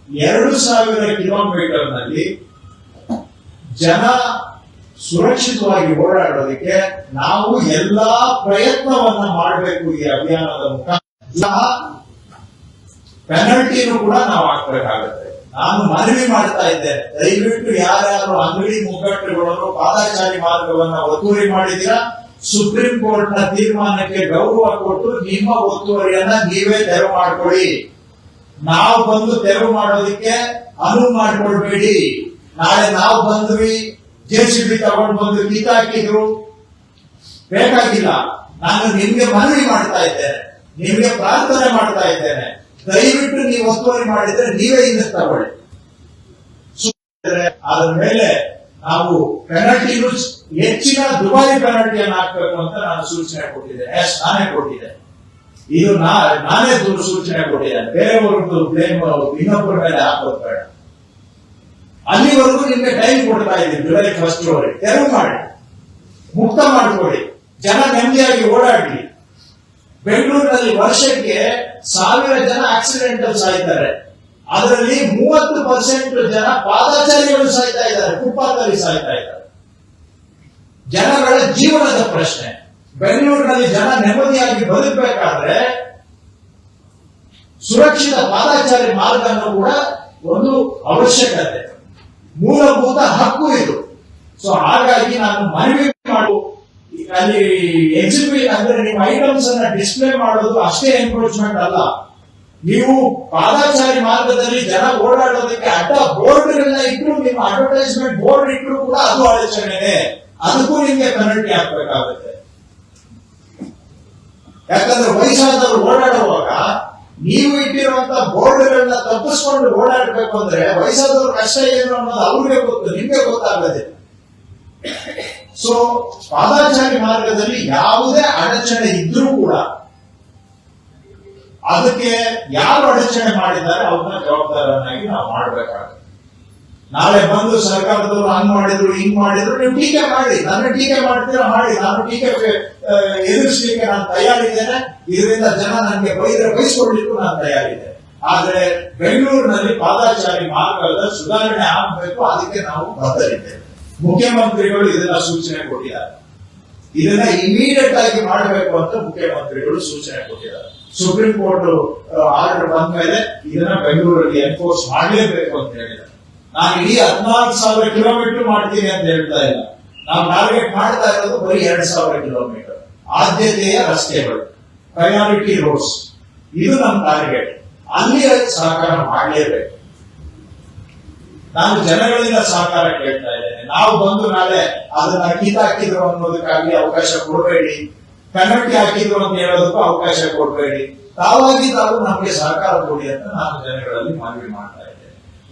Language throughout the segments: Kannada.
2000 ಕಿಲೋಮೀಟರ್ ನಲ್ಲಿ ಜನ ಸುರಕ್ಷಿತವಾಗಿ ಓಡಾಡೋದಕ್ಕೆ ನಾವು ಎಲ್ಲಾ ಪ್ರಯತ್ನವನ್ನ ಮಾಡಬೇಕು. ಈ ಅಭಿಯಾನದ ಮುಖಾಂತರ ಪೆನಲ್ಟಿನೂ ಕೂಡ ನಾವು ಹಾಕ್ಬೇಕಾಗುತ್ತೆ. ನಾನು ಮನವಿ ಮಾಡ್ತಾ ಇದ್ದೇನೆ, ದಯವಿಟ್ಟು ಯಾರ್ಯಾರು ಅಂಗಡಿ ಮುಗ್ಗಟ್ಟುಗಳನ್ನು ಪಾದಚಾರಿ ಮಾರ್ಗವನ್ನ ಒತ್ತುವರಿ ಮಾಡಿದ್ದೀರಾ, ಸುಪ್ರೀಂ ಕೋರ್ಟ್ ನ ತೀರ್ಮಾನಕ್ಕೆ ಗೌರವ ಕೊಟ್ಟು ನಿಮ್ಮ ಒತ್ತುವರಿಯನ್ನ ನೀವೇ ತೆರವು ಮಾಡ್ಕೊಳ್ಳಿ. ನಾವು ಬಂದು ತೆರವು ಮಾಡೋದಕ್ಕೆ ಅನುವು ಮಾಡ್ಕೊಳ್ಬೇಡಿ. ನಾಳೆ ನಾವು ಬಂದ್ವಿ, JCB ತಗೊಂಡು ಬಂದು ಕಿತ್ತಾಕಿದ್ರು, ಬೇಕಾಗಿಲ್ಲ. ನಾನು ನಿಮ್ಗೆ ಮನವಿ ಮಾಡ್ತಾ ಇದ್ದೇನೆ, ನಿಮ್ಗೆ ಪ್ರಾರ್ಥನೆ ಮಾಡ್ತಾ ಇದ್ದೇನೆ, ದಯವಿಟ್ಟು ನೀವು ಒತ್ತುವರಿ ಮಾಡಿದ್ರೆ ನೀವೇ ಹಿಂದೆ ತಗೊಳ್ಳಿ. ಅದ್ರ ಮೇಲೆ ನಾವು ಪೆನಲ್ಟಿ ಹೆಚ್ಚಿನ ದುಬಾರಿ ಪೆನಲ್ಟಿಯನ್ನು ಹಾಕಬೇಕು ಅಂತ ನಾನು ಸೂಚನೆ ಕೊಟ್ಟಿದ್ದೇನೆ. ನಾನೇ ಕೊಟ್ಟಿದ್ದೆ, ಇದು ನಾನೇ ಸೂಚನೆ ಕೊಟ್ಟಿದ್ದೇನೆ. ಬೇರೆಯವ್ರದ್ದು ಬ್ಲೇಮ್ ಇನ್ನೊಬ್ಬರ ಮೇಲೆ ಹಾಕೋದು ಬೇಡ. ಅಲ್ಲಿವರೆಗೂ ನಿಮ್ಗೆ ಟೈಮ್ ಕೊಡ್ತಾ ಇದ್ದೀನಿ, ಜುಲೈ 1 ವರೆಗೆ ತೆರವು ಮಾಡಿ, ಮುಕ್ತ ಮಾಡಿಕೊಡಿ, ಜನ ನೆಮ್ಮದಿಯಾಗಿ ಓಡಾಡ್ಲಿ. ಬೆಂಗಳೂರಿನಲ್ಲಿ ವರ್ಷಕ್ಕೆ 1000 ಜನ ಆಕ್ಸಿಡೆಂಟ್ ಸಾಯ್ತಾರೆ. ಅದರಲ್ಲಿ 30% ಜನ ಪಾದಚಾರಿಗಳು ಸಾಯ್ತಾ ಇದ್ದಾರೆ, ಫುಟ್ಪಾತ್ ಅಲ್ಲಿ ಸಾಯ್ತಾ ಇದ್ದಾರೆ. ಜನಗಳ ಜೀವನದ ಪ್ರಶ್ನೆ. ಬೆಂಗಳೂರಿನಲ್ಲಿ ಜನ ನೆಮ್ಮದಿಯಾಗಿ ಬದುಕಬೇಕಾದ್ರೆ ಸುರಕ್ಷಿತ ಪಾದಚಾರಿ ಮಾರ್ಗವನ್ನು ಕೂಡ ಒಂದು ಅವಶ್ಯಕತೆ, ಮೂಲಭೂತ ಹಕ್ಕು ಇದು. ಸೊ ಹಾಗಾಗಿ ನಾನು ಮನವಿ ಮಾಡು, ಅಲ್ಲಿ ಎಕ್ಸಿಬಿಟ್ ಅಂದ್ರೆ ನಿಮ್ಮ ಐಟಮ್ಸ್ ಅನ್ನ ಡಿಸ್ಪ್ಲೇ ಮಾಡೋದು ಅಷ್ಟೇ ಎನ್ಕ್ರೋಚ್ಮೆಂಟ್ ಅಲ್ಲ. ನೀವು ಪಾದಚಾರಿ ಮಾರ್ಗದಲ್ಲಿ ಜನ ಓಡಾಡೋದಕ್ಕೆ ಅಡ್ಡ ಬೋರ್ಡ್ಗಳನ್ನ ಇಟ್ಟರು, ನಿಮ್ಮ ಅಡ್ವರ್ಟೈಸ್ಮೆಂಟ್ ಬೋರ್ಡ್ ಇಟ್ಟರು ಕೂಡ ಅದು ಅಡಚಣೆನೆ. ಅದಕ್ಕೂ ನಿಮ್ಗೆ ಪೆನಲ್ಟಿ ಹಾಕ್ಬೇಕಾಗುತ್ತೆ. ಯಾಕಂದ್ರೆ ವಯಸ್ಸಾದವರು ಓಡಾಡುವಾಗ ನೀವು ಇಟ್ಟಿರುವಂತ ಬೋರ್ಡ್ಗಳನ್ನ ತಪ್ಪಿಸ್ಕೊಂಡು ಓಡಾಡಬೇಕು ಅಂದ್ರೆ ವಯಸ್ಸಾದವ್ರ ಕಷ್ಟ ಏನು ಅನ್ನೋದು ಅವ್ರಿಗೆ ಗೊತ್ತು, ನಿಮ್ಗೆ ಗೊತ್ತಾಗದಿಲ್ಲ. ಸೊ ಪಾದಚಾರಿ ಮಾರ್ಗದಲ್ಲಿ ಯಾವುದೇ ಅಡಚಣೆ ಇದ್ರೂ ಕೂಡ ಅದಕ್ಕೆ ಯಾರು ಅಡಚಣೆ ಮಾಡಿದ್ದಾರೆ ಅವ್ರನ್ನ ಜವಾಬ್ದಾರನಾಗಿ ನಾವು ಮಾಡಬೇಕಾಗುತ್ತೆ. ನಾಳೆ ಬಂದು ಸರ್ಕಾರದವರು ಹಂಗ್ ಮಾಡಿದ್ರು ಹಿಂಗ್ ಮಾಡಿದ್ರು ನೀವು ಟೀಕೆ ಮಾಡಿ, ನನ್ನ ಟೀಕೆ ಮಾಡ್ತೀರಾ ಮಾಡಿ, ನಾನು ಟೀಕೆ ಎದುರಿಸಲಿಕ್ಕೆ ನಾನು ತಯಾರಿದ್ದೇನೆ. ಇದರಿಂದ ಜನ ನನಗೆ ಬೈದ್ರೆ ಬಯಸ್ಕೊಡ್ಲಿಕ್ಕೂ ನಾನು ತಯಾರಿದ್ದೇನೆ. ಆದ್ರೆ ಬೆಂಗಳೂರಿನಲ್ಲಿ ಪಾದಚಾರಿ ಮಾರ್ಗದ ಸುಧಾರಣೆ ಆಗಬೇಕು, ಅದಕ್ಕೆ ನಾವು ಬದ್ಧರಿದ್ದೇವೆ. ಮುಖ್ಯಮಂತ್ರಿಗಳು ಇದನ್ನ ಸೂಚನೆ ಕೊಟ್ಟಿದ್ದಾರೆ. ಇದನ್ನ ಇಮಿಡಿಯೇಟ್ ಆಗಿ ಮಾಡಬೇಕು ಅಂತ ಮುಖ್ಯಮಂತ್ರಿಗಳು ಸೂಚನೆ ಕೊಟ್ಟಿದ್ದಾರೆ. ಸುಪ್ರೀಂ ಕೋರ್ಟ್ ಆರ್ಡರ್ ಬಂದ ಮೇಲೆ ಇದನ್ನ ಬೆಂಗಳೂರಲ್ಲಿ ಎನ್ಫೋರ್ಸ್ ಮಾಡಲೇಬೇಕು ಅಂತ ಹೇಳಿದ್ದಾರೆ. ನಾನು ಇಡೀ 14,000 ಕಿಲೋಮೀಟರ್ ಮಾಡ್ತೀನಿ ಅಂತ ಹೇಳ್ತಾ ಇಲ್ಲ. ನಾವು ಟಾರ್ಗೆಟ್ ಮಾಡ್ತಾ ಇರೋದು ಬರೀ 2,000 ಕಿಲೋಮೀಟರ್ ಆದ್ಯತೆಯ ರಸ್ತೆಗಳು, ಪ್ರಯಾರಿಟಿ ರೋಡ್ಸ್, ಇದು ನಮ್ಮ ಟಾರ್ಗೆಟ್. ಅಲ್ಲಿ ಸಹಕಾರ ಮಾಡಲೇಬೇಕು. ನಾನು ಜನಗಳಿಂದ ಸಹಕಾರ ಕೇಳ್ತಾ ಇದ್ದೇನೆ. ನಾವು ಬಂದು ನಾಳೆ ಅದನ್ನ ಕಿತ್ತಾಕಿದ್ರು ಅನ್ನೋದಕ್ಕಾಗಿ ಅವಕಾಶ ಕೊಡಬೇಡಿ, ಪೆನಲ್ಟಿ ಹಾಕಿದ್ರು ಅಂತ ಹೇಳೋದಕ್ಕೂ ಅವಕಾಶ ಕೊಡಬೇಡಿ. ತಾವಾಗಿ ತಾವು ನಮಗೆ ಸಹಕಾರ ಕೊಡಿ ಅಂತ ನಾನು ಜನಗಳಲ್ಲಿ ಮನವಿ ಮಾಡ್ತಾ ಇದ್ದೇನೆ.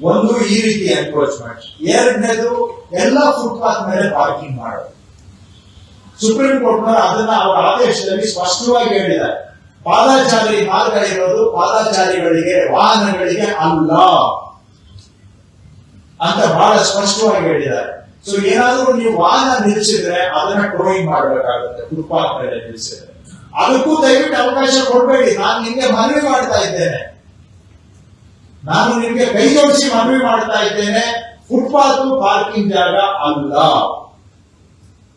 ಒಂದು, ಈ ರೀತಿ ಎನ್ಕ್ರೋಚ್ಮೆಂಟ್. ಎರಡನೇದು, ಎಲ್ಲ ಫುಟ್ಪಾತ್ ಮೇಲೆ ಪಾರ್ಕಿಂಗ್ ಮಾಡೋದು. ಸುಪ್ರೀಂ ಕೋರ್ಟ್ ಅದನ್ನ ಅವರ ಆದೇಶದಲ್ಲಿ ಸ್ಪಷ್ಟವಾಗಿ ಹೇಳಿದ್ದಾರೆ. ಪಾದಚಾರಿ ಮಾರ್ಗ ಇರೋದು ಪಾದಚಾರಿಗಳಿಗೆ, ವಾಹನಗಳಿಗೆ ಅಲ್ಲ ಅಂತ ಬಹಳ ಸ್ಪಷ್ಟವಾಗಿ ಹೇಳಿದ್ದಾರೆ. ಸೊ ಏನಾದ್ರೂ ನೀವು ವಾಹನ ನಿಲ್ಲಿಸಿದ್ರೆ ಅದನ್ನ ಟೋಯಿಂಗ್ ಮಾಡಬೇಕಾಗುತ್ತೆ. ಫುಟ್ಪಾತ್ ಮೇಲೆ ನಿಲ್ಲಿಸಿದ್ರೆ ಅದಕ್ಕೂ ದಯವಿಟ್ಟು ಅವಕಾಶ ಕೊಡಬೇಡಿ. ನಾನು ನಿಮ್ಗೆ ಮನವಿ ಮಾಡ್ತಾ ಇದ್ದೇನೆ, ನಾನು ನಿಮ್ಗೆ ಕೈ ಜೋಡಿಸಿ ಮನವಿ ಮಾಡ್ತಾ ಇದ್ದೇನೆ. ಫುಟ್ಪಾತ್ ಪಾರ್ಕಿಂಗ್ ಜಾಗ ಅಲ್ಲ.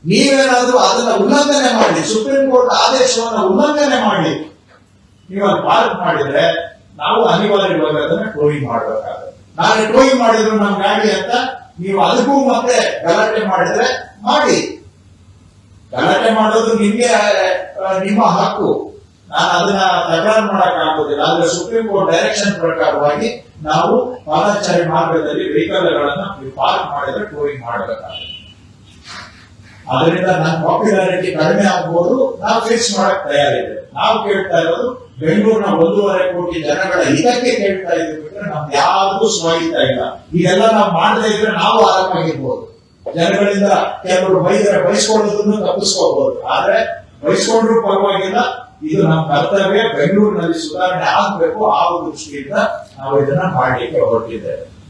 ನೀವೇನಾದ್ರೂ ಅದನ್ನ ಉಲ್ಲಂಘನೆ ಮಾಡಿ, ಸುಪ್ರೀಂ ಕೋರ್ಟ್ ಆದೇಶವನ್ನು ಉಲ್ಲಂಘನೆ ಮಾಡಿ ನೀವು ಅಲ್ಲಿ ಪಾರ್ಕ್ ಮಾಡಿದ್ರೆ ನಾವು ಅನಿವಾರ್ಯವಾಗಿ ಅದನ್ನ ಟೋಯಿಂಗ್ ಮಾಡಬೇಕಾಗುತ್ತೆ. ನಾಳೆ ಟೋಯಿಂಗ್ ಮಾಡಿದ್ರು ನಮ್ಮ ಗಾಡಿ ಅಂತ ನೀವು ಅದಕ್ಕೂ ಮತ್ತೆ ಗಲಾಟೆ ಮಾಡಿದ್ರೆ ಮಾಡಿ. ಗಲಾಟೆ ಮಾಡೋದು ನಿಮ್ಗೆ ನಿಮ್ಮ ಹಕ್ಕು, ನಾನು ಅದನ್ನ ತಕರಾರು ಮಾಡಕ್ ಆಗೋದಿಲ್ಲ. ಆದ್ರೆ ಸುಪ್ರೀಂ ಕೋರ್ಟ್ ಡೈರೆಕ್ಷನ್ ಪ್ರಕಾರವಾಗಿ ನಾವು ಪಾದಚಾರಿ ಮಾರ್ಗದಲ್ಲಿ ವೆಹಿಕಲ್ಗಳನ್ನ ಪಾರ್ಕ್ ಮಾಡಿದ್ರೆ ಟೋಯಿಂಗ್ ಮಾಡಬೇಕಾಗುತ್ತೆ. ಅದರಿಂದ ನನ್ನ ಪಾಪ್ಯುಲಾರಿಟಿ ಕಡಿಮೆ ಆಗ್ಬೋದು, ನಾವು ಫೇಸ್ ಮಾಡಕ್ ತಯಾರಿದೆ. ನಾವು ಕೇಳ್ತಾ ಇರೋದು ಬೆಂಗಳೂರಿನ 1.5 ಕೋಟಿ ಜನಗಳ ಹಿತಕ್ಕೆ ಕೇಳ್ತಾ ಇದ್ದೀವಿ ಬಿಟ್ರೆ ನಮ್ದು ಯಾವ್ದು ಸ್ವಾಗತ ಇಲ್ಲ. ಇದೆಲ್ಲ ನಾವು ಮಾಡದೇ ಇದ್ರೆ ನಾವು ಆರಾಮಾಗಿರ್ಬೋದು. ಜನಗಳಿಂದ ಕೆಲವರು ಬೈದರೆ ಬಯಸ್ಕೊಳ್ಳೋದನ್ನು ತಪ್ಪಿಸ್ಕೋಬಹುದು, ಆದ್ರೆ ಬಯಸ್ಕೊಂಡ್ರು ಪರವಾಗಿಲ್ಲ. ಇದು ನಮ್ಮ ಕರ್ತವ್ಯ. ಬೆಂಗಳೂರಿನಲ್ಲಿ ಸುಧಾರಣೆ ಆಗ್ಬೇಕು. ಆ ದೃಷ್ಟಿಯಿಂದ ನಾವು ಇದನ್ನ ಮಾಡಲಿಕ್ಕೆ ಹೊರಟಿದ್ದೇವೆ.